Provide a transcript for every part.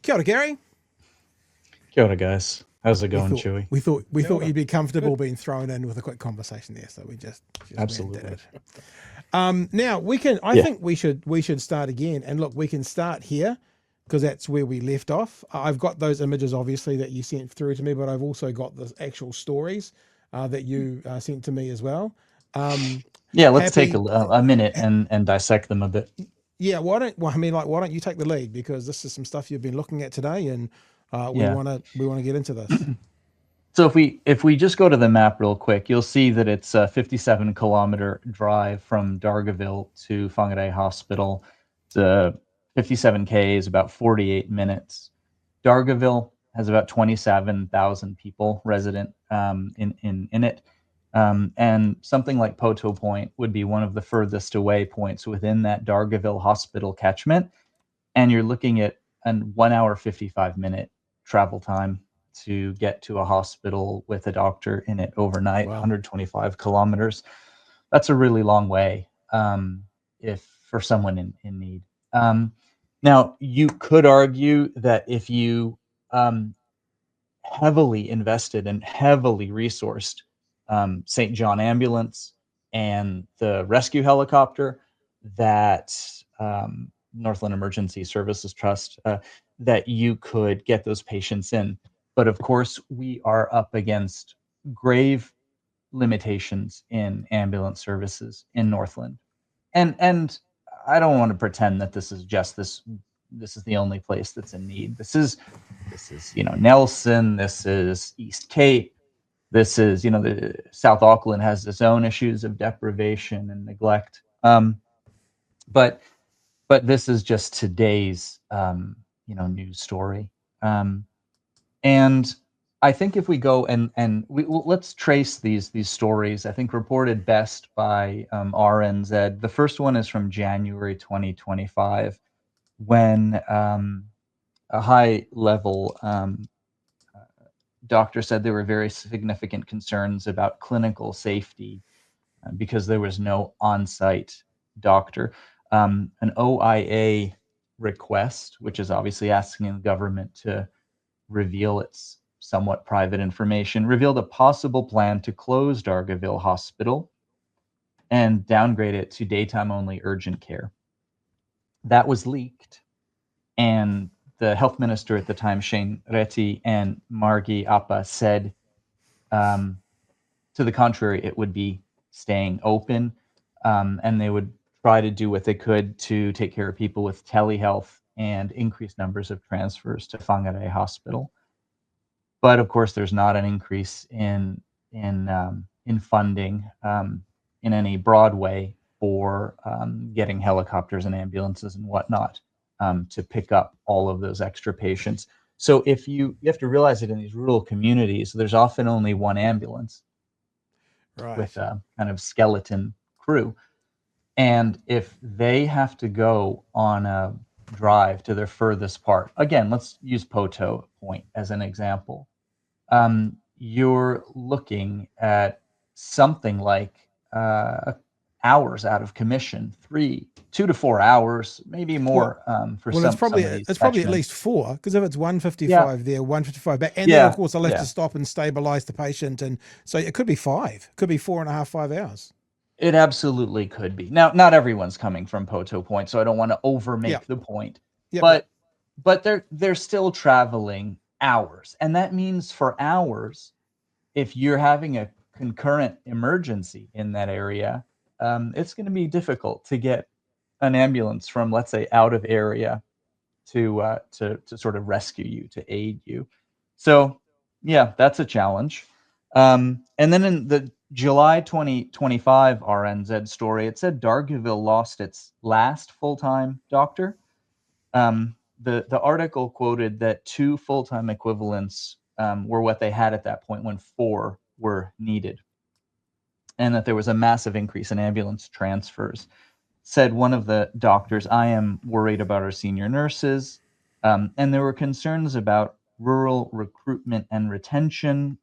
Kia ora, Gary. Kia ora, guys. How's it We going, thought Chewie? we thought we Kia thought ora. you'd be comfortable Good. being thrown in with a quick conversation there, so we just went and did Absolutely. it. Now we can. I Yeah. think we should start again, and look, we can start here because that's where we left off. I've got those images, obviously, that you sent through to me, but I've also got the actual stories that you sent to me as well. Yeah, let's take Happy. a minute and dissect them a bit. Yeah, why don't you take the lead, because this is some stuff you've been looking at today, and we Yeah. want to get into this. So if we just go to the map real quick, you'll see that it's a 57-kilometer drive from Dargaville to Whangarei Hospital. It's 57 Ks, about 48 minutes. Dargaville has about 27,000 people resident in it. And something like Poto Point would be one of the furthest away points within that Dargaville Hospital catchment. And you're looking at a 1 hour, 55-minute travel time to get to a hospital with a doctor in it overnight. Wow. 125 kilometers. That's a really long way if for someone in need. Now, you could argue that if you heavily invested and heavily resourced St. John Ambulance and the rescue helicopter that Northland Emergency Services Trust, that you could get those patients in. But of course, we are up against grave limitations in ambulance services in Northland. And I don't want to pretend that this is just this is the only place that's in need. This is Nelson, this is East Cape, this is the South Auckland has its own issues of deprivation and neglect. But this is just today's news story. And I think if we go and let's trace these stories, I think reported best by RNZ. The first one is from January 2025, when a high-level doctor said there were very significant concerns about clinical safety because there was no on-site doctor. An OIA request, which is obviously asking the government to reveal its somewhat private information, revealed a possible plan to close Dargaville Hospital and downgrade it to daytime-only urgent care. That was leaked, and the health minister at the time, Shane Reti, and Margie Appa said, to the contrary, it would be staying open, and they would try to do what they could to take care of people with telehealth and increase numbers of transfers to Whangarei Hospital. But of course, there's not an increase in funding in any broad way for getting helicopters and ambulances and whatnot to pick up all of those extra patients. So if you have to realize that in these rural communities, there's often only one ambulance with a kind of skeleton crew. And if they have to go on a drive to their furthest part, again, let's use Poto Point as an example. You're looking at something like hours out of commission, 2 to 4 hours, maybe more for some of these. It's probably at least 4, because if it's 155 there, 155 back, and then of course I'll have to stop and stabilize the patient, and so it could be 5, it could be 4.5, 5 hours. It absolutely could be. Now, not everyone's coming from Poto Point, so I don't want to overmake the point. But they're still traveling hours, and that means for hours, if you're having a concurrent emergency in that area, it's going to be difficult to get an ambulance from, let's say, out of area to sort of rescue you, to aid you. So yeah, that's a challenge. And then in the July 2025 RNZ story, it said Dargaville lost its last full-time doctor. The article quoted that 2 full-time equivalents were what they had at that point when 4 were needed, and that there was a massive increase in ambulance transfers. Said one of the doctors, "I am worried about our senior nurses," and there were concerns about rural recruitment and retention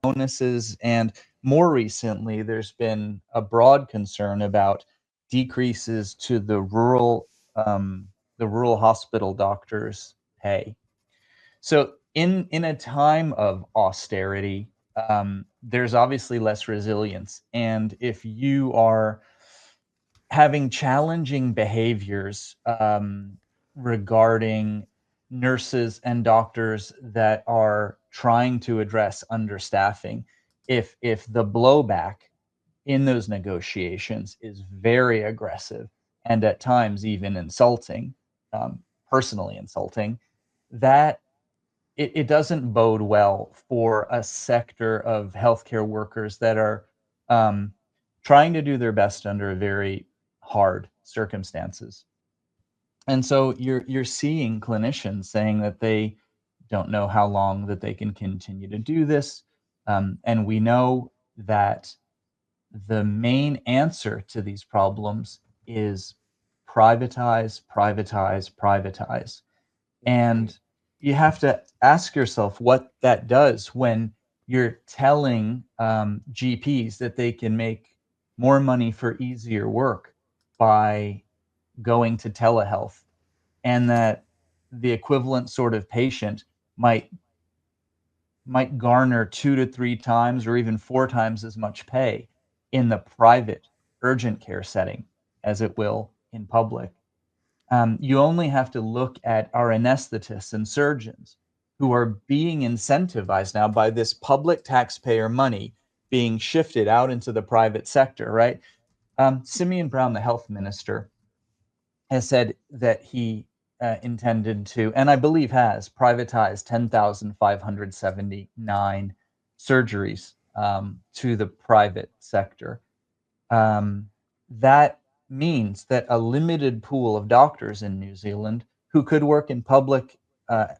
bonuses, and more recently, there's been a broad concern about decreases to the rural hospital doctors' pay. So in a time of austerity, there's obviously less resilience, and if you are having challenging behaviors regarding nurses and doctors that are trying to address understaffing, if the blowback in those negotiations is very aggressive and at times even insulting, personally insulting, that it doesn't bode well for a sector of healthcare workers that are um, trying to do their best under very hard circumstances. And so you're seeing clinicians saying that they don't know how long that they can continue to do this, and we know that the main answer to these problems is privatize, privatize, privatize. And you have to ask yourself what that does when you're telling GPs that they can make more money for easier work by going to telehealth, and that the equivalent sort of patient might garner 2 to 3 times or even 4 times as much pay in the private urgent care setting as it will in public. You only have to look at our anesthetists and surgeons who are being incentivized now by this public taxpayer money being shifted out into the private sector, right? Simeon Brown, the health minister, has said that he intended to, and I believe has, privatized 10,579 surgeries to the private sector. That means that a limited pool of doctors in New Zealand who could work in public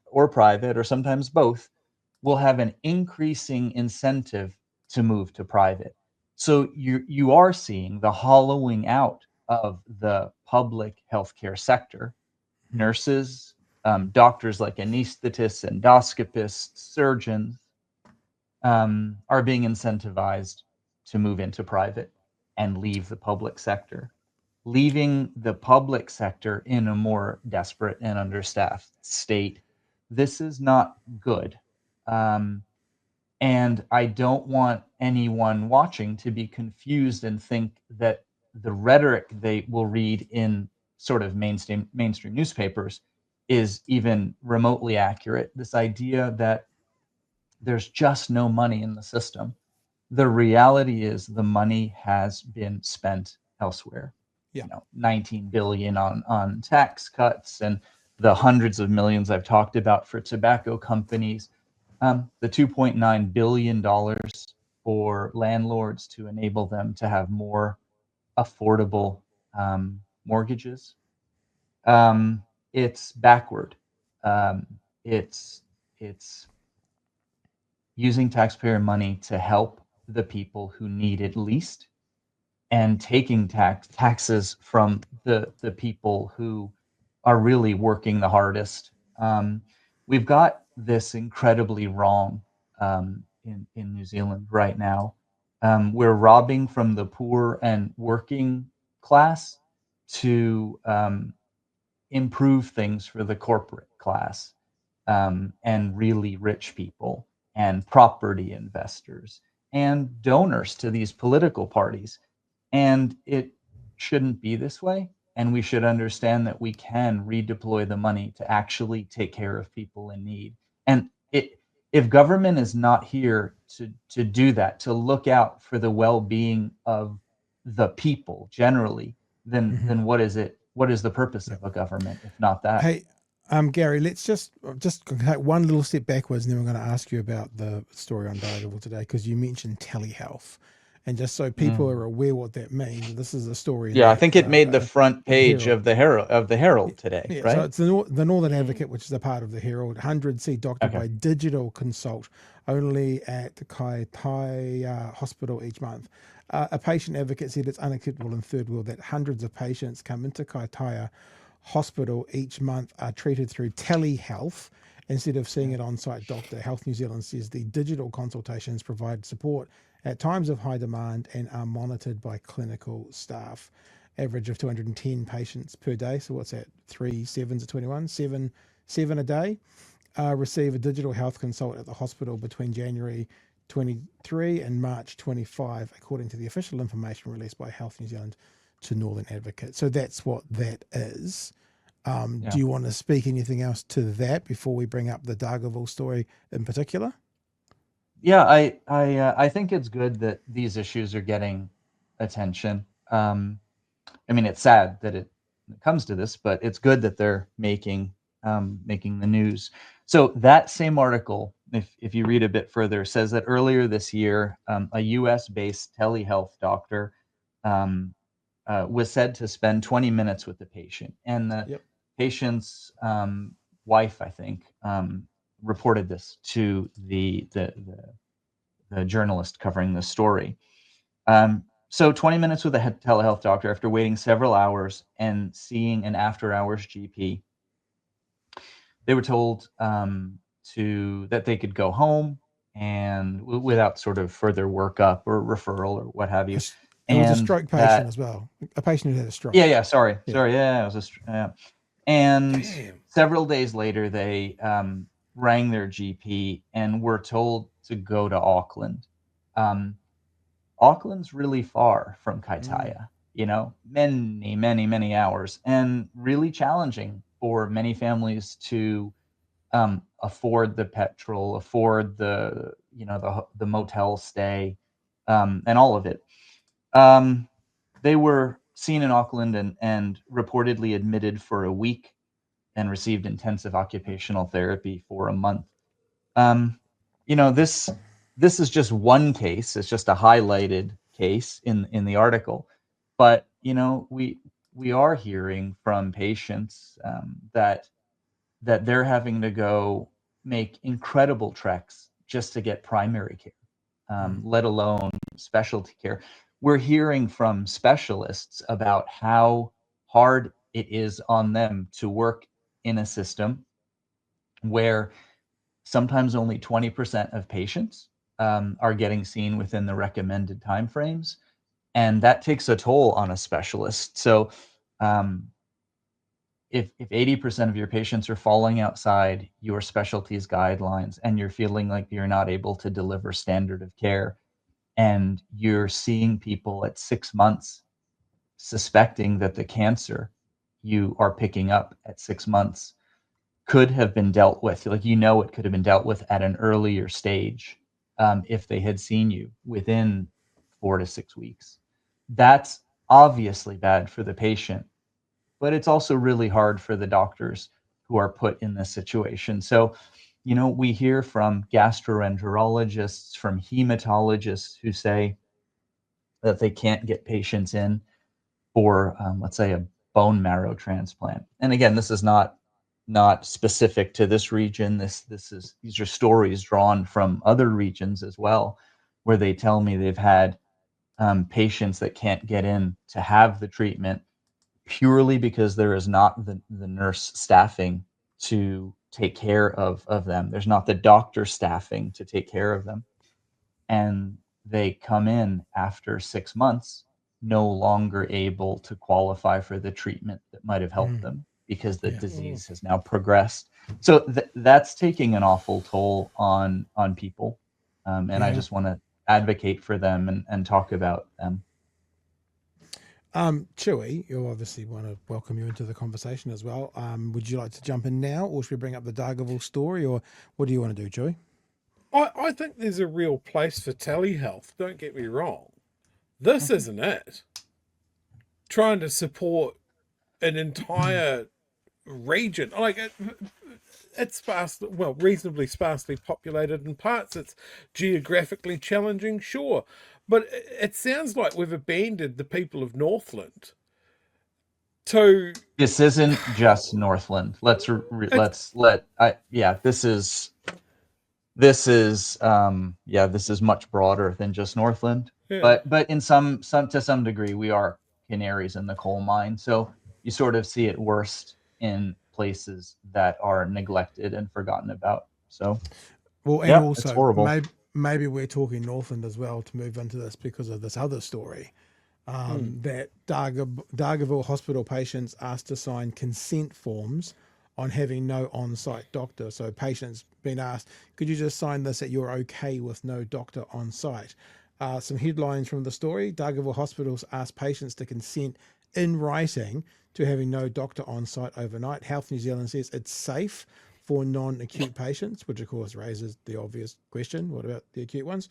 or private, or sometimes both, will have an increasing incentive to move to private. So you are seeing the hollowing out of the public healthcare sector. Nurses, doctors like anesthetists, endoscopists, surgeons are being incentivized to move into private and leave the public sector, leaving the public sector in a more desperate and understaffed state. This is not good. Um, and I don't want anyone watching to be confused and think that the rhetoric they will read in sort of mainstream newspapers is even remotely accurate. This idea that there's just no money in the system. The reality is the money has been spent elsewhere. Yeah. 19 billion on tax cuts, and the hundreds of millions I've talked about for tobacco companies, the $2.9 billion for landlords to enable them to have more affordable mortgages. It's backward. Um, it's it's using taxpayer money to help the people who need it least, and taking taxes from the people who are really working the hardest. We've got this incredibly wrong in New Zealand right now. We're robbing from the poor and working class to improve things for the corporate class, and really rich people and property investors and donors to these political parties. And it shouldn't be this way. And we should understand that we can redeploy the money to actually take care of people in need. And if government is not here to do that, to look out for the well-being of the people generally, then what is it? What is the purpose of a government if not that? Hey, Gary, let's just take one little step backwards, and then we're going to ask you about the story on Dargaville today, because you mentioned telehealth, and just so people are aware what that means, this is a story Yeah, I that think it made the front in the page Herald. of the Herald today, Yeah, so right? it's the Northern Advocate, which is a part of the Herald. 100 see doctor Okay. by digital consult only at the Kaitaia Hospital each month. A patient advocate said it's unacceptable in third world that hundreds of patients come into Kaitaia Hospital each month are treated through telehealth instead of seeing an on-site doctor. Health New Zealand says the digital consultations provide support at times of high demand and are monitored by clinical staff. Average of 210 patients per day. So what's that? 3 sevens of 21, seven a day. receive a digital health consult at the hospital between January 23 and March 25, according to the official information released by Health New Zealand to Northern Advocate. So that's what that is. Do you want to speak anything else to that before we bring up the Dargaville story in particular? Yeah, I think it's good that these issues are getting attention. I mean, it's sad that it comes to this, but it's good that they're making the news. So that same article, if you read a bit further, says that earlier this year, a U.S.-based telehealth doctor was said to spend 20 minutes with the patient, and the patient's wife, I think, reported this to the journalist covering the story. So 20 minutes with a telehealth doctor after waiting several hours and seeing an after-hours GP. They were told that they could go home and without sort of further workup or referral or what have you. It was a stroke patient as well. A patient who had a stroke. Sorry. Yeah, it was and Damn. Several days later, they rang their GP and were told to go to Auckland. Auckland's really far from Kaitaia, many hours, and really challenging for many families to afford the petrol, afford the motel stay, and all of it. They were seen in Auckland and reportedly admitted for a week and received intensive occupational therapy for a month. This is just one case. It's just a highlighted case in the article, but we are hearing from patients that they're having to go make incredible treks just to get primary care, let alone specialty care. We're hearing from specialists about how hard it is on them to work in a system where sometimes only 20% of patients are getting seen within the recommended timeframes, and that takes a toll on a specialist. So if 80% of your patients are falling outside your specialty's guidelines and you're feeling like you're not able to deliver standard of care, and you're seeing people at 6 months suspecting that the cancer you are picking up at 6 months could have been dealt with, it could have been dealt with at an earlier stage if they had seen you within 4 to 6 weeks. That's obviously bad for the patient, but it's also really hard for the doctors who are put in this situation. So, we hear from gastroenterologists, from hematologists who say that they can't get patients in for, let's say, a bone marrow transplant. And again, this is not specific to this region. These are stories drawn from other regions as well, where they tell me they've had patients that can't get in to have the treatment purely because there is not the nurse staffing to take care of them. There's not the doctor staffing to take care of them. And they come in after 6 months, no longer able to qualify for the treatment that might have helped them because the disease has now progressed. So that's taking an awful toll on people. And I just want to advocate for them and talk about them. Chewie, you obviously want to welcome you into the conversation as well. Would you like to jump in now, or should we bring up the Dargaville story, or what do you want to do, Chewie? I think there's a real place for telehealth, don't get me wrong. This isn't it. Trying to support an entire region, it's reasonably sparsely populated in parts. It's geographically challenging, sure. But it sounds like we've abandoned the people of Northland. This isn't just Northland. This is much broader than just Northland. Yeah. But in some to some degree, we are canaries in the coal mine. So you sort of see it worst in places that are neglected and forgotten about. So, also it's horrible. Maybe we're talking Northland as well to move into this because of this other story. That Dargaville Hospital patients asked to sign consent forms on having no on-site doctor. So patients been asked, could you just sign this that you're okay with no doctor on site? Some headlines from the story: Dargaville Hospitals asked patients to consent in writing to having no doctor on site overnight. Health New Zealand says it's safe for non-acute patients, which of course raises the obvious question, what about the acute ones?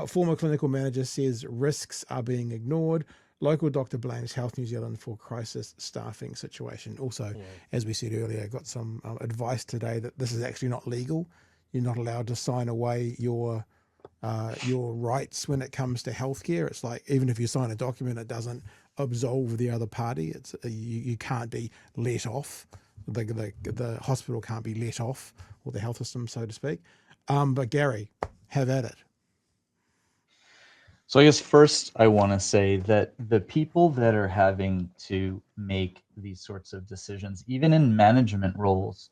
Former clinical manager says risks are being ignored. Local doctor blames Health New Zealand for crisis staffing situation. Also, as we said earlier, I got some advice today that this is actually not legal. You're not allowed to sign away your rights when it comes to healthcare. It's like, even if you sign a document, it doesn't absolve the other party. It's you can't be let off. The hospital can't be let off, or the health system, so to speak. But Gary, have at it. So I guess first I want to say that the people that are having to make these sorts of decisions, even in management roles,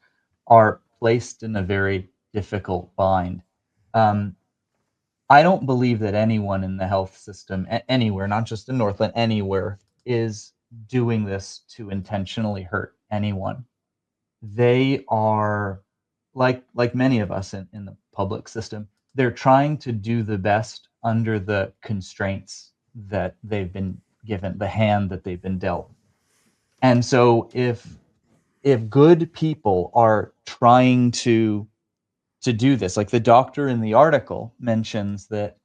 are placed in a very difficult bind. I don't believe that anyone in the health system anywhere, not just in Northland, anywhere, is doing this to intentionally hurt anyone. They are like many of us in the public system. They're trying to do the best under the constraints that they've been given, the hand that they've been dealt. And so if good people are trying to do this, like the doctor in the article mentions that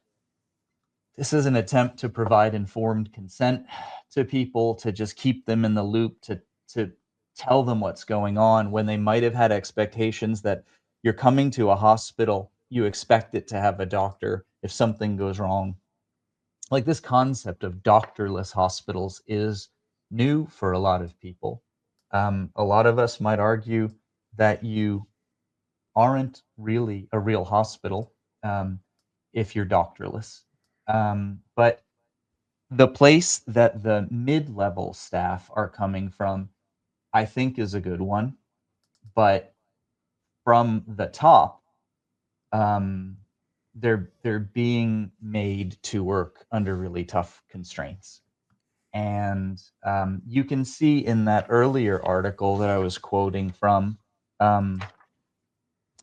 this is an attempt to provide informed consent to people, to just keep them in the loop, to tell them what's going on when they might have had expectations that you're coming to a hospital, you expect it to have a doctor if something goes wrong. Like, this concept of doctorless hospitals is new for a lot of people. A lot of us might argue that you aren't really a real hospital if you're doctorless. But the place that the mid-level staff are coming from, I think, is a good one. But from the top, they're being made to work under really tough constraints. And you can see in that earlier article that I was quoting from,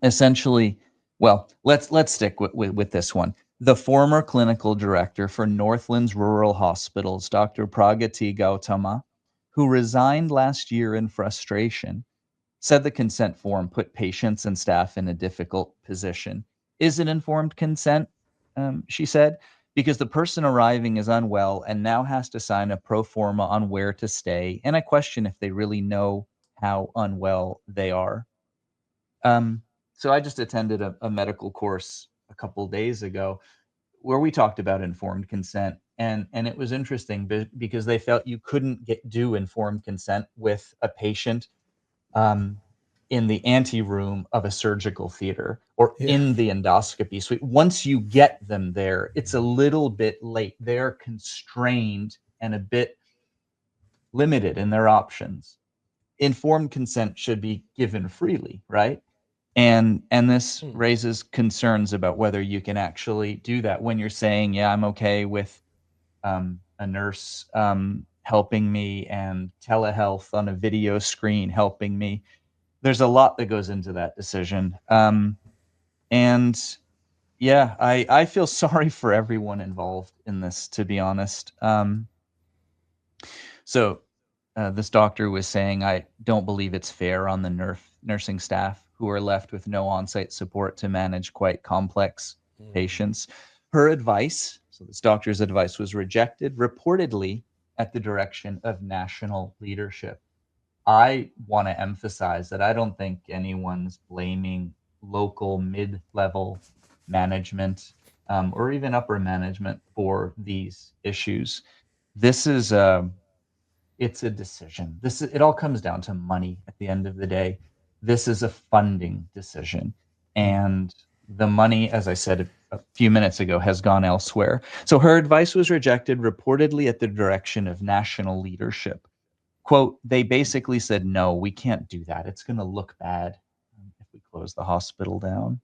essentially, well, let's stick with this one. The former clinical director for Northland's Rural Hospitals, Dr. Pragati Gautama, who resigned last year in frustration, said the consent form put patients and staff in a difficult position. Is it informed consent? She said, because the person arriving is unwell and now has to sign a pro forma on where to stay, and I question if they really know how unwell they are. So I just attended a medical course a couple days ago where we talked about informed consent, and it was interesting because they felt you couldn't do informed consent with a patient in the ante room of a surgical theater or in the endoscopy suite. Once you get them there, it's a little bit late. They're constrained and a bit limited in their options. Informed consent should be given freely, right? And this raises concerns about whether you can actually do that when you're saying, yeah, I'm okay with a nurse helping me and telehealth on a video screen helping me. There's a lot that goes into that decision. And yeah, I feel sorry for everyone involved in this, to be honest. So this doctor was saying, I don't believe it's fair on the nursing staff who are left with no on-site support to manage quite complex patients. Her advice, so this doctor's advice, was rejected, reportedly at the direction of national leadership. I want to emphasize that I don't think anyone's blaming local mid-level management or even upper management for these issues. This is it's a decision. It all comes down to money at the end of the day. This is a funding decision, and the money, as I said a few minutes ago, has gone elsewhere. So her advice was rejected, reportedly at the direction of national leadership. Quote, they basically said, no, we can't do that. It's going to look bad if we close the hospital down.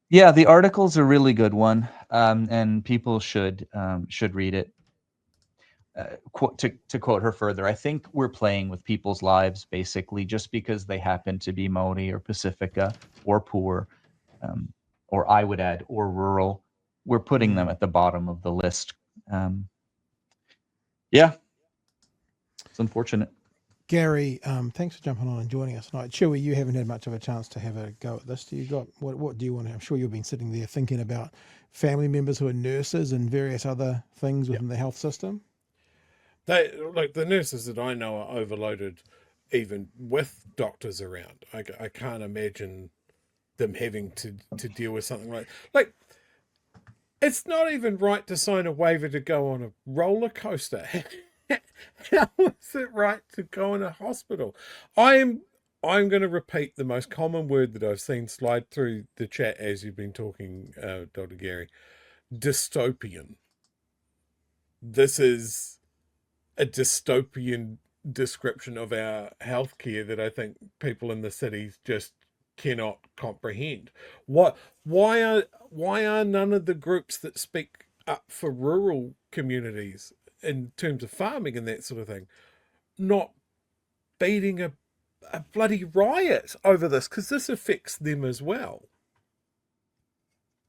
Yeah, the article's a really good one, and people should read it. to quote her further, I think we're playing with people's lives basically just because they happen to be Maori or Pacifica or poor, or I would add, or rural. We're putting them at the bottom of the list. Yeah, it's unfortunate. Gary, thanks for jumping on and joining us tonight. Chewie, you haven't had much of a chance to have a go at this. Do you got what do you want to? I'm sure you've been sitting there thinking about family members who are nurses and various other things within the health system. They, like the nurses that I know, are overloaded, even with doctors around. I can't imagine them having to deal with something like it's not even right to sign a waiver to go on a roller coaster. How is it right to go in a hospital? I'm going to repeat the most common word that I've seen slide through the chat as you've been talking, Dr. Gary. Dystopian. This is a dystopian description of our healthcare that I think people in the cities just cannot comprehend. Why are none of the groups that speak up for rural communities in terms of farming and that sort of thing not beating a bloody riot over this? Because this affects them as well.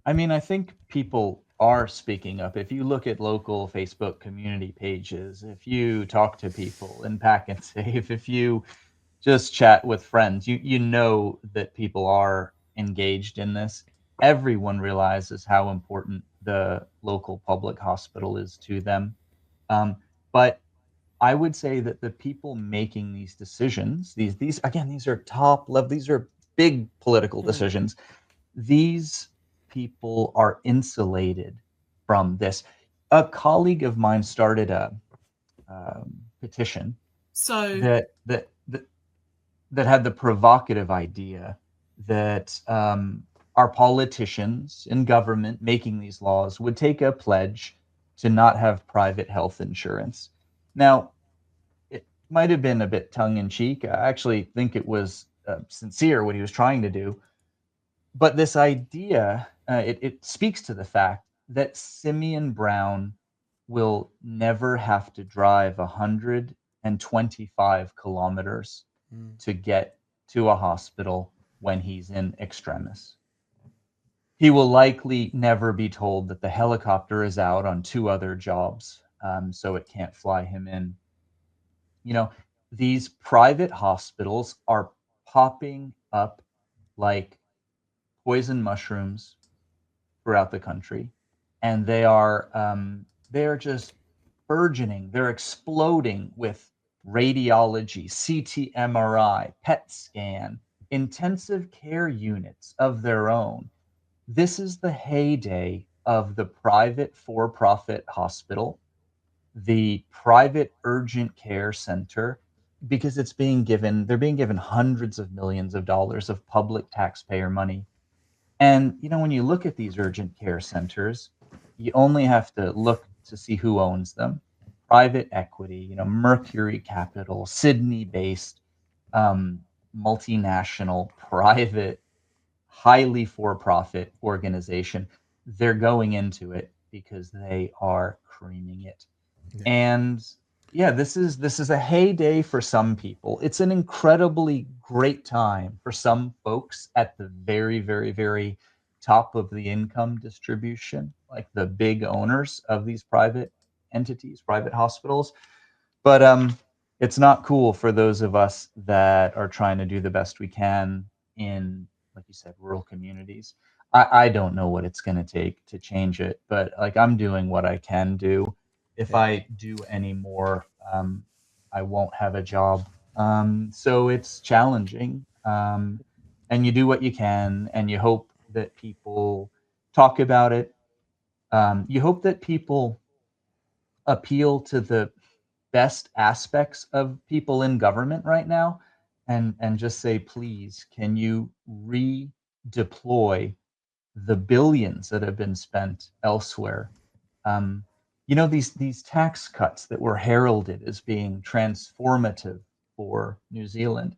I mean, I think people are speaking up. If you look at local Facebook community pages, if you talk to people in Pack and Save, if you just chat with friends, you know that people are engaged in this. Everyone realizes how important the local public hospital is to them. But I would say that the people making these decisions, these again, these are top level, these are big political decisions. These people are insulated from this. A colleague of mine started a petition that had the provocative idea that our politicians in government making these laws would take a pledge to not have private health insurance. Now, it might have been a bit tongue-in-cheek. I actually think it was sincere what he was trying to do. But this idea, it speaks to the fact that Simeon Brown will never have to drive 125 kilometers to get to a hospital when he's in extremis. He will likely never be told that the helicopter is out on 2 other jobs, so it can't fly him in. You know, these private hospitals are popping up like poison mushrooms throughout the country, and they are just burgeoning. They're exploding with radiology, CT, MRI, PET scan, intensive care units of their own. This is the heyday of the private for-profit hospital, the private urgent care center, because they're being given hundreds of millions of dollars of public taxpayer money. And, when you look at these urgent care centers, you only have to look to see who owns them. Private equity, Mercury Capital, Sydney-based, multinational, private, highly for-profit organization. They're going into it because they are creaming it. Yeah. And this is a heyday for some people. It's an incredibly great time for some folks at the very, very, very top of the income distribution, like the big owners of these private entities, private hospitals. But it's not cool for those of us that are trying to do the best we can in, like you said, rural communities. I don't know what it's going to take to change it, but I'm doing what I can do. If I do any more, I won't have a job. So it's challenging. And you do what you can, and you hope that people talk about it. You hope that people appeal to the best aspects of people in government right now and just say, please, can you redeploy the billions that have been spent elsewhere? These tax cuts that were heralded as being transformative for New Zealand.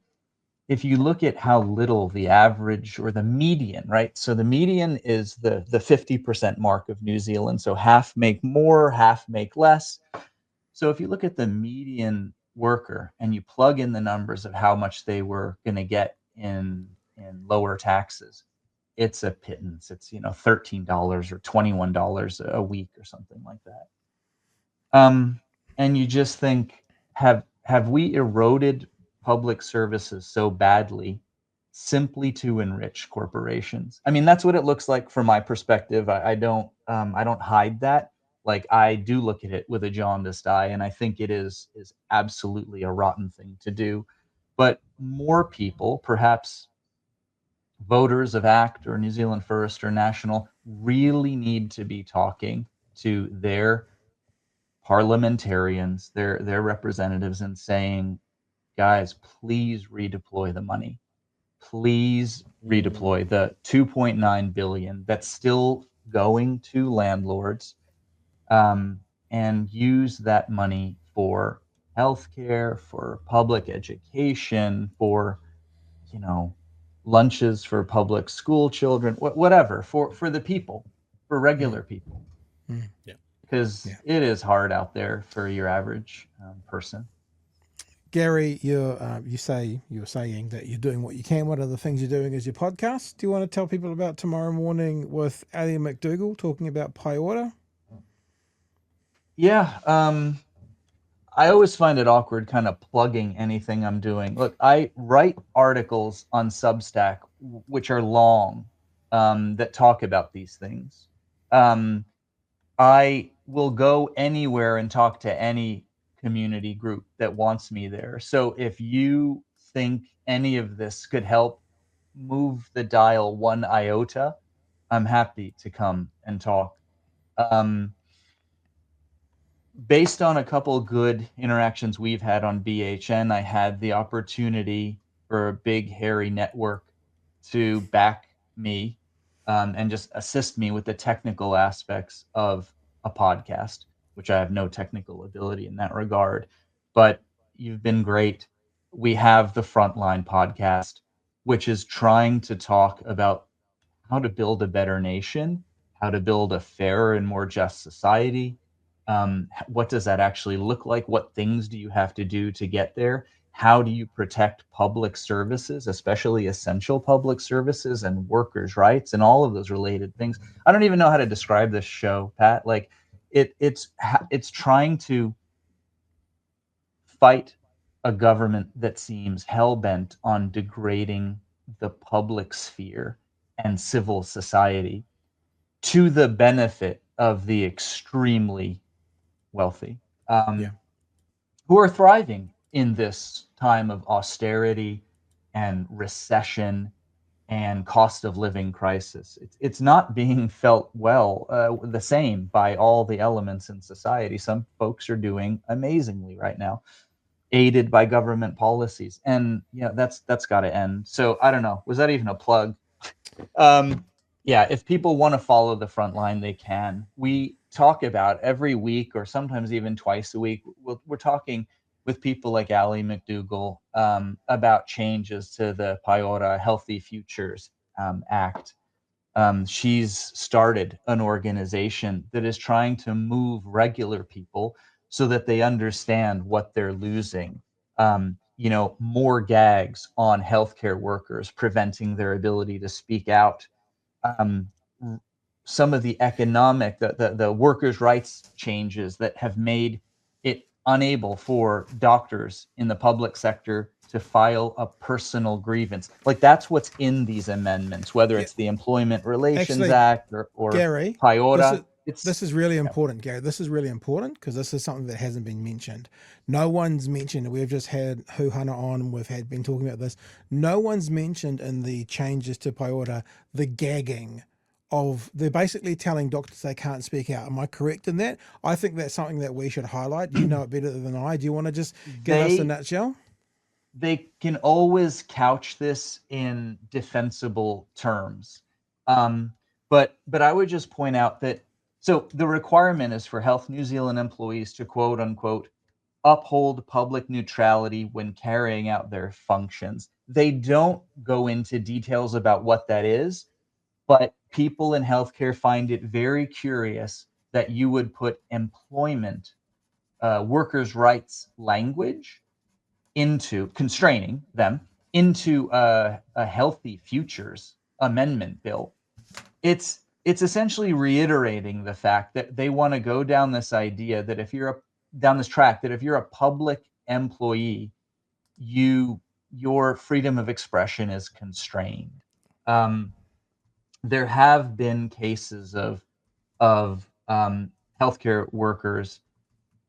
If you look at how little the average or the median, right? So the median is the 50% mark of New Zealand. So half make more, half make less. So if you look at the median worker and you plug in the numbers of how much they were going to get in lower taxes, it's a pittance. It's $13 or $21 a week or something like that. And you just think, have we eroded public services so badly simply to enrich corporations? I mean, that's what it looks like from my perspective. I don't hide that. Like, I do look at it with a jaundiced eye, and I think it is absolutely a rotten thing to do. But more people, perhaps voters of ACT or New Zealand First or National, really need to be talking to their parliamentarians, their representatives, and saying, guys, please redeploy the money. Please redeploy the 2.9 billion that's still going to landlords, and use that money for healthcare, for public education, for lunches for public school children, whatever, for the people, for regular people. Yeah. Because it is hard out there for your average person. Gary, you were saying that you're doing what you can. One of the things you're doing is your podcast. Do you want to tell people about tomorrow morning with Ali McDougall talking about Paiora? Yeah, I always find it awkward kind of plugging anything I'm doing. Look, I write articles on Substack, which are long, that talk about these things. I will go anywhere and talk to any community group that wants me there. So if you think any of this could help move the dial one iota, I'm happy to come and talk. Based on a couple good interactions we've had on BHN, I had the opportunity for a big, hairy network to back me, and just assist me with the technical aspects of a podcast, which I have no technical ability in that regard. But you've been great. We have the Frontline podcast, which is trying to talk about how to build a better nation, how to build a fairer and more just society. What does that actually look like? What things do you have to do to get there? How do you protect public services, especially essential public services and workers' rights and all of those related things? I don't even know how to describe this show, Pat. Like, it's trying to fight a government that seems hell-bent on degrading the public sphere and civil society to the benefit of the extremely wealthy, who are thriving in this time of austerity and recession and cost of living crisis. It's not being felt the same by all the elements in society. Some folks are doing amazingly right now, aided by government policies, and that's got to end. So I don't know, was that even a plug? Yeah, if people want to follow the Frontline, they can. We talk about every week, or sometimes even twice a week, we're talking with people like Ali McDougall, about changes to the Paiora Healthy Futures Act. She's started an organization that is trying to move regular people so that they understand what they're losing. More gags on healthcare workers, preventing their ability to speak out. Some of the economic, the workers' rights changes that have made it unable for doctors in the public sector to file a personal grievance. Like, that's what's in these amendments, whether it's the Employment Relations Act or Gary, Paiora. This is really important, Gary. This is really important because this is something that hasn't been mentioned. No one's mentioned. We've just had Huhana on, and we've been talking about this. No one's mentioned in the changes to Paiora the gagging of, they're basically telling doctors they can't speak out. Am I correct in that? I think that's something that we should highlight. You know it better than I. Do you want to just give us a nutshell? They can always couch this in defensible terms. But I would just point out that, so the requirement is for Health New Zealand employees to, quote unquote, uphold public neutrality when carrying out their functions. They don't go into details about what that is, but people in healthcare find it very curious that you would put employment workers' rights language into constraining them into a healthy futures amendment bill, it's essentially reiterating the fact that they want to go down this idea that if you're down this track, that if you're a public employee, your freedom of expression is constrained. There have been cases of healthcare workers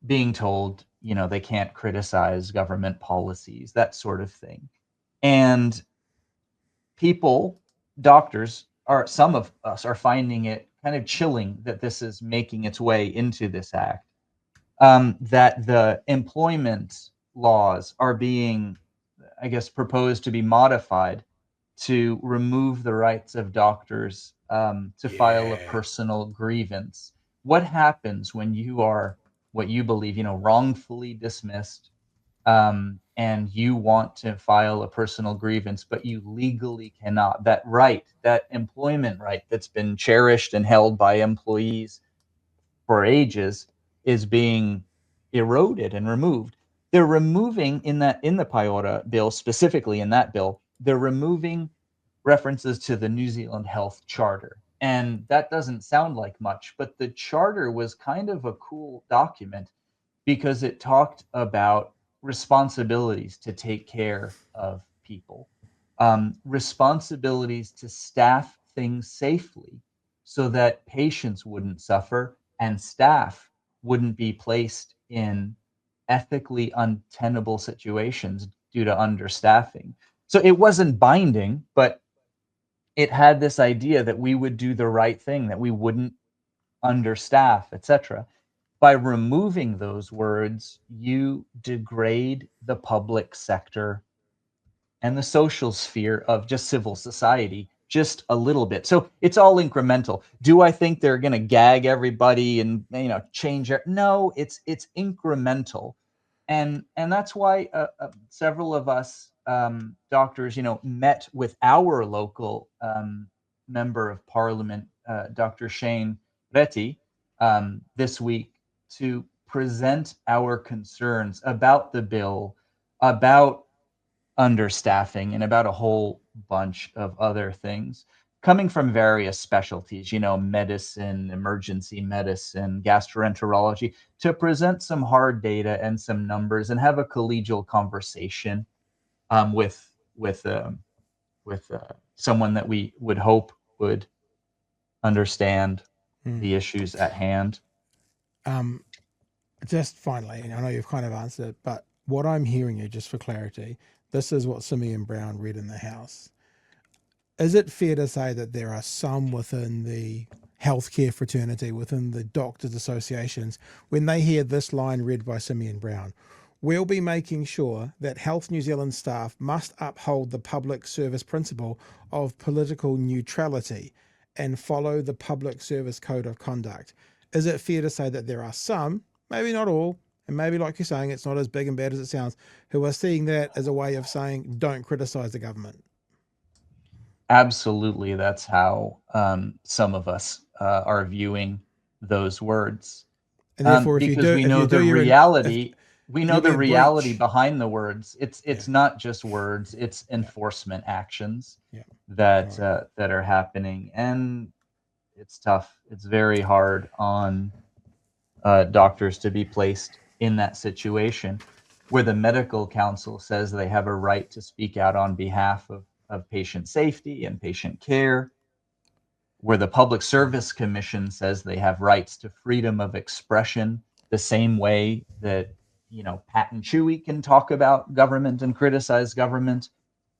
being told, they can't criticize government policies, that sort of thing. And people, doctors, some of us are finding it kind of chilling that this is making its way into this act, that the employment laws are being, I guess, proposed to be modified to remove the rights of doctors to file a personal grievance. What happens when you are what you believe, wrongfully dismissed, and you want to file a personal grievance, but you legally cannot? That right, that employment right that's been cherished and held by employees for ages, is being eroded and removed. They're removing in the Payinda bill, specifically in that bill, they're removing references to the New Zealand Health Charter. And that doesn't sound like much, but the charter was kind of a cool document because it talked about responsibilities to take care of people, responsibilities to staff things safely so that patients wouldn't suffer and staff wouldn't be placed in ethically untenable situations due to understaffing. So it wasn't binding, but it had this idea that we would do the right thing, that we wouldn't understaff, etc. By removing those words, you degrade the public sector and the social sphere of just civil society just a little bit. So it's all incremental. Do I think they're going to gag everybody and change it? No, it's incremental, and that's why several of us doctors, met with our local member of parliament, Dr. Shane Reti, this week to present our concerns about the bill, about understaffing, and about a whole bunch of other things coming from various specialties, medicine, emergency medicine, gastroenterology, to present some hard data and some numbers and have a collegial conversation with someone that we would hope would understand the issues at hand. Just finally, and I know you've kind of answered it, but what I'm hearing you, just for clarity, this is what Simeon Brown read in the House. Is it fair to say that there are some within the healthcare fraternity, within the doctors' associations, when they hear this line read by Simeon Brown, we'll be making sure that Health New Zealand staff must uphold the public service principle of political neutrality and follow the public service code of conduct? Is it fair to say that there are some, maybe not all, and maybe like you're saying, it's not as big and bad as it sounds, who are seeing that as a way of saying, don't criticize the government? Absolutely. That's how some of us are viewing those words. And therefore, because we know the reality, breach behind the words. It's not just words, it's enforcement actions that are happening. And it's tough. It's very hard on doctors to be placed in that situation where the medical council says they have a right to speak out on behalf of patient safety and patient care, where the Public Service Commission says they have rights to freedom of expression, the same way that, Pat and Chewie can talk about government and criticize government.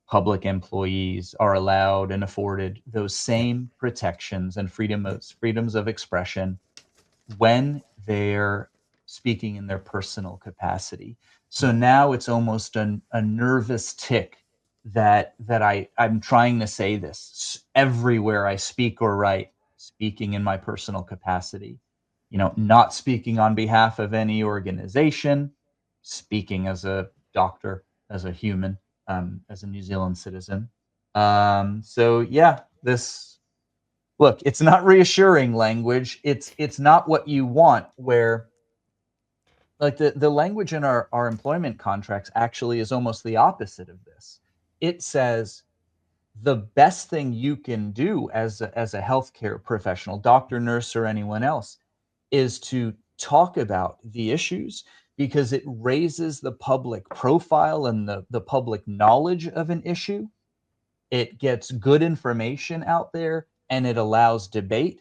Public employees are allowed and afforded those same protections and freedoms of expression when they're speaking in their personal capacity. So now it's almost a nervous tick that I'm trying to say this everywhere I speak or write, speaking in my personal capacity, not speaking on behalf of any organization, speaking as a doctor, as a human, as a New Zealand citizen. Look, it's not reassuring language. It's not what you want, where like the language in our employment contracts actually is almost the opposite of this. It says the best thing you can do as a healthcare professional, doctor, nurse, or anyone else, is to talk about the issues, because it raises the public profile and the public knowledge of an issue. It gets good information out there, and it allows debate,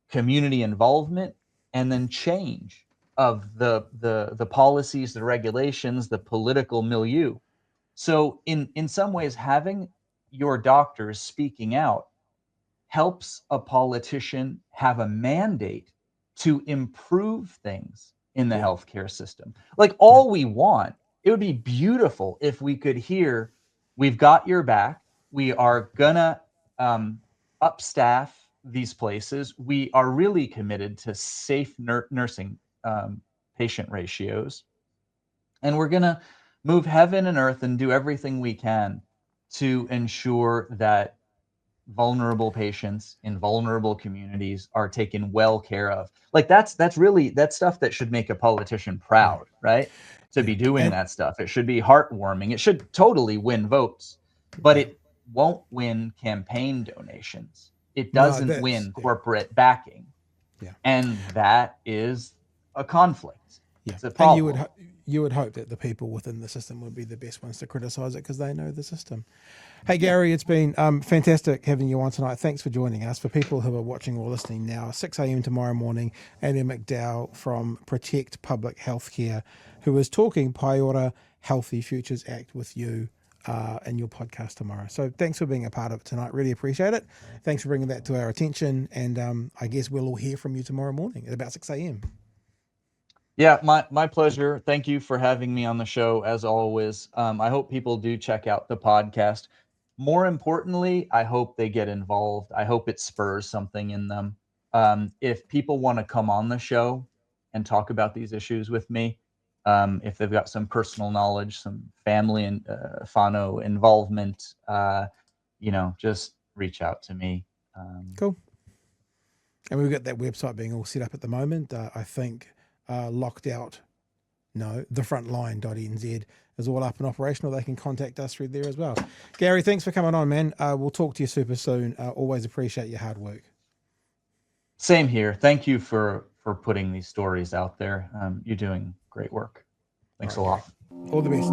community involvement, and then change of the policies, the regulations, the political milieu. So in some ways, having your doctors speaking out helps a politician have a mandate to improve things in the healthcare system. Like, all we want, it would be beautiful if we could hear, we've got your back, we are gonna upstaff these places, we are really committed to safe nursing patient ratios, and we're gonna move heaven and earth and do everything we can to ensure that vulnerable patients in vulnerable communities are taken well care of. Like, that's stuff that should make a politician proud, right? To be doing that stuff. It should be heartwarming. It should totally win votes, but it won't win campaign donations. It doesn't win corporate backing. And that is a conflict. It's a problem. And you would hope that the people within the system would be the best ones to criticize it, because they know the system. Hey, Gary, it's been fantastic having you on tonight. Thanks for joining us. For people who are watching or listening now, 6 a.m. tomorrow morning, Andy McDowell from Protect Public Healthcare, who is talking Paiora Healthy Futures Act with you in your podcast tomorrow. So thanks for being a part of it tonight. Really appreciate it. Thanks for bringing that to our attention. And I guess we'll all hear from you tomorrow morning at about 6 a.m. Yeah, my pleasure. Thank you for having me on the show, as always. I hope people do check out the podcast. More importantly, I hope they get involved. I hope it spurs something in them. If people want to come on the show and talk about these issues with me, if they've got some personal knowledge, some family and whānau involvement, just reach out to me. Cool. And we've got that website being all set up at the moment. I think thefrontline.nz is all up and operational. They can contact us through there as well. Gary, thanks for coming on, man. We'll talk to you super soon. Always appreciate your hard work. Same here. Thank you for putting these stories out there. You're doing great work. Thanks a lot. All the best.